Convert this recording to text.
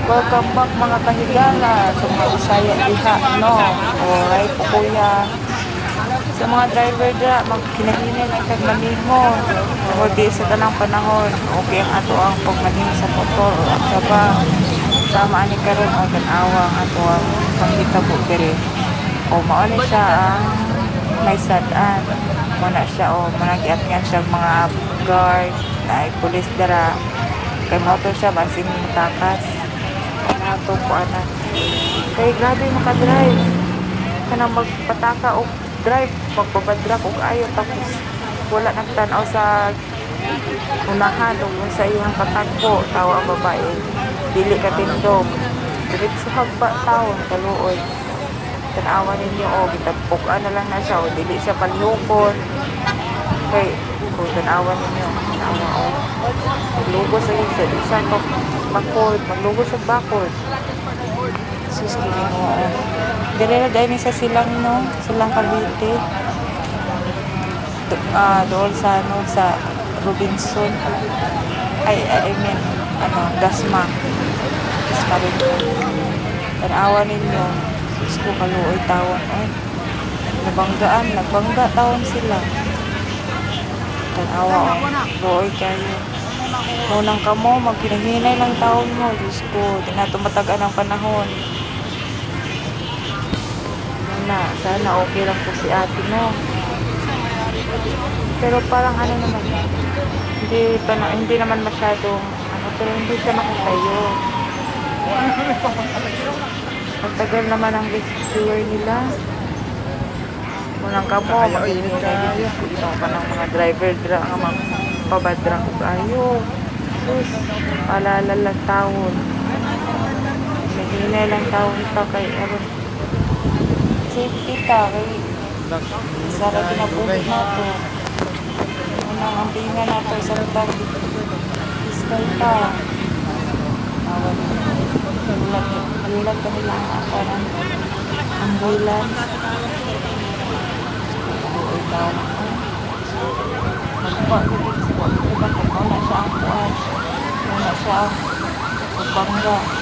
Welcome back mga kahigala sa mga Bisaya diha, no? Alright po kuya. Sa mga driver dira, magkinahinay lang kag manihon. Tungod di sa tanang panahon, okay ang ato ang pagmaning sa motor o at saba. Sama ani karon ang tanawa ang ato ang panghitabo diri. O mao ni siya ang may sad-an. Muna siya o managiat-ngan siya mga guard na ay pulis dara. Kay motor siya basing mutakas. Nato ko ana. Kay grabe makadrive. Kanang magpataka og drive, magpabadra og ayo tapos wala nagtan-aw sa unahan ug sa iyang katagpo tawo ang babae. Dili ka tindog. Diretso hagba taon kaluoy. Tanawa ninyo o gitagpok na lang na siya o dili siya palihukon. Kay kung tanawa ninyo, tanawa o maglugo sa isa, isa bakod, maglugo sa bakod. Sus, kini mo o. Dire na dahil sa silang no, silang Cavite. Doon sa ano, sa Robinson. I mean, Dasma. Dasma rin po. Tanawa ninyo, sus ko kaluoy tawon. Ay, nagbangga tawon sila. Tanawa o, buoy kayo. Munang kamo, magkinahinay lang taon mo. Diyos ko, di na tumatagan ang panahon. Sana okay lang po si ate mo. Pero parang ano naman, hindi naman masyadong, pero hindi siya makatayo. Ang tagal naman ang rescuer nila. Munang kamo, magkinahinay din po pa ng mga driver nga magpabadra ko kayo. Sus, paalala lang taon. Maghinay lang taon pa kay safety ta kay sara ginabuhi nato. Unang ampingan nato sa tag fiscal ta. Malulat ka nila ako ng ambulance. Ay daw. Magpa ko din sa wala ko na siya ang kuwan. Wala siya ang bangga.